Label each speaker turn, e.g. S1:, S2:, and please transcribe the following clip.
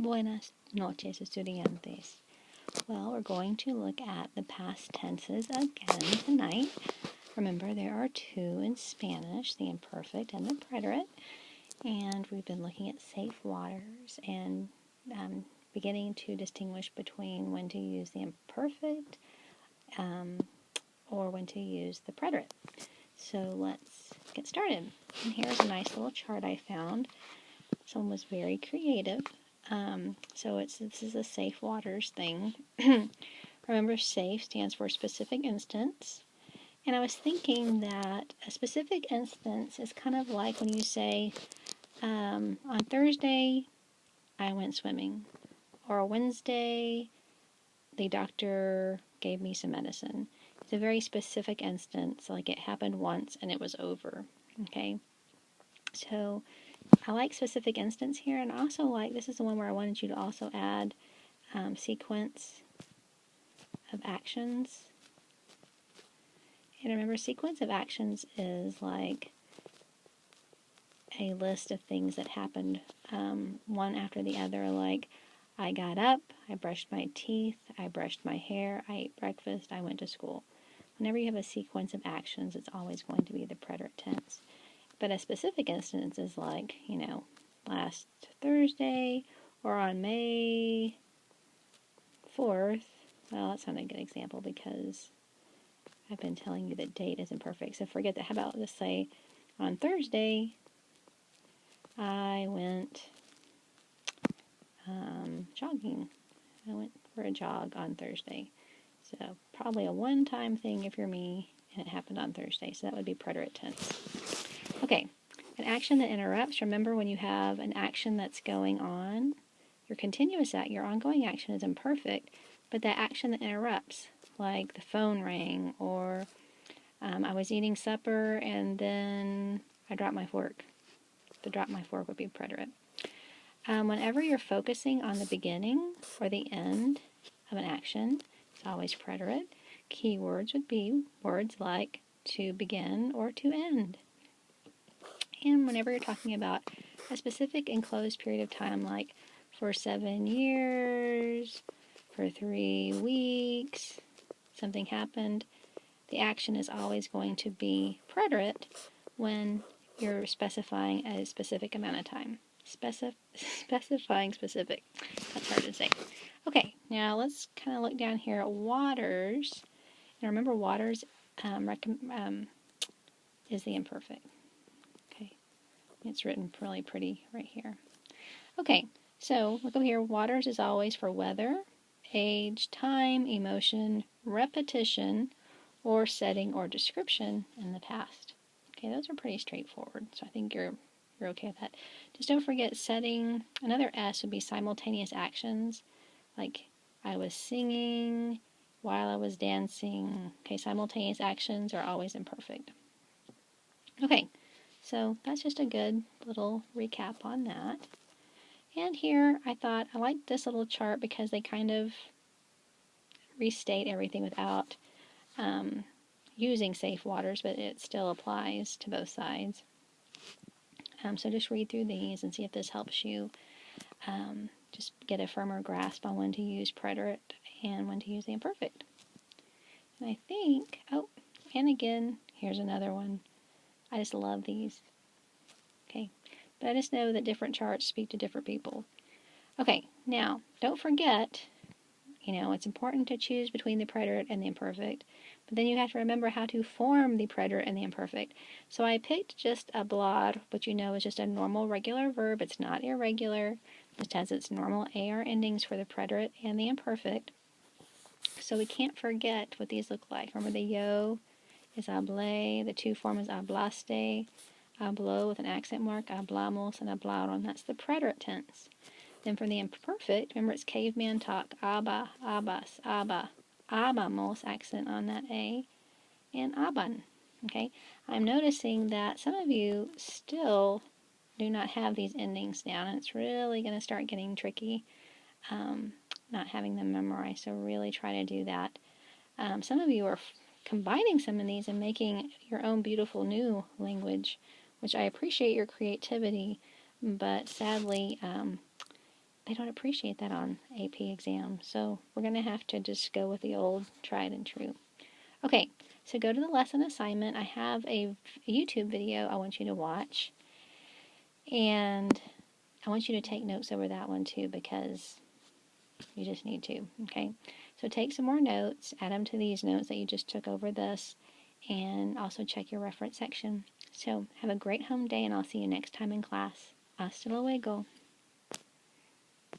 S1: Buenas noches, estudiantes. Well, we're going to look at the past tenses again tonight. Remember, there are two in Spanish, the imperfect and the preterite. And we've been looking at safe waters and beginning to distinguish between when to use the imperfect or when to use the preterite. So let's get started. And here's a nice little chart I found. Someone was very creative. This is a safe waters thing. Remember, safe stands for specific instance. And I was thinking that a specific instance is kind of like when you say, on Thursday, I went swimming. Or Wednesday, the doctor gave me some medicine. It's a very specific instance, like it happened once and it was over. Okay? So I like specific instance here, and also like, this is the one where I wanted you to also add sequence of actions. And remember, sequence of actions is like a list of things that happened one after the other, like I got up, I brushed my teeth, I brushed my hair, I ate breakfast, I went to school. Whenever you have a sequence of actions, it's always going to be the preterite tense. But a specific instance is like, last Thursday or on May 4th. Well, that's not a good example because I've been telling you that date isn't perfect. So forget that. How about just say, on Thursday, I went jogging. I went for a jog on Thursday. So probably a one-time thing if you're me, and it happened on Thursday. So that would be preterite tense. Okay, an action that interrupts. Remember, when you have an action that's going on, your ongoing action is imperfect, but that action that interrupts, like the phone rang, or I was eating supper and then I dropped my fork. The drop my fork would be preterite. Whenever you're focusing on the beginning or the end of an action, it's always preterite. Keywords would be words like to begin or to end. And whenever you're talking about a specific enclosed period of time, like for 7 years, for 3 weeks, something happened, the action is always going to be preterite when you're specifying a specific amount of time. Specifying specific. That's hard to say. Okay, now let's kind of look down here at waters. And remember, waters is the imperfect. Okay, it's written really pretty right here. Okay, so look over here. Waters is always for weather, age, time, emotion, repetition, or setting or description in the past. Okay, those are pretty straightforward, so I think you're okay with that. Just don't forget setting. Another S would be simultaneous actions, like I was singing while I was dancing. Okay, simultaneous actions are always imperfect. Okay, so that's just a good little recap on that. And here I thought I liked this little chart because they kind of restate everything without using safe waters, but it still applies to both sides. So just read through these and see if this helps you just get a firmer grasp on when to use preterite and when to use the imperfect. And I think, and again, here's another one. I just love these. Okay, but I just know that different charts speak to different people. Okay, now, don't forget, it's important to choose between the preterite and the imperfect, but then you have to remember how to form the preterite and the imperfect. So I picked just a blad, which is just a normal regular verb. It's not irregular. It has its normal AR endings for the preterite and the imperfect. So we can't forget what these look like. Remember, the yo is hable, the to form is hablaste, hablo with an accent mark, hablamos, and hablaron. That's the preterite tense. Then for the imperfect, remember it's caveman talk, aba, abas, aba, abamos, accent on that A, and aban. Okay, I'm noticing that some of you still do not have these endings down, and it's really going to start getting tricky not having them memorized, so really try to do that. Some of you are combining some of these and making your own beautiful new language, which I appreciate your creativity, but sadly, they don't appreciate that on AP exam. So we're going to have to just go with the old tried and true. Okay, so go to the lesson assignment. I have a YouTube video I want you to watch. And I want you to take notes over that one too, because you just need to, okay? So take some more notes, add them to these notes that you just took over this, and also check your reference section. So have a great home day, and I'll see you next time in class. Hasta luego.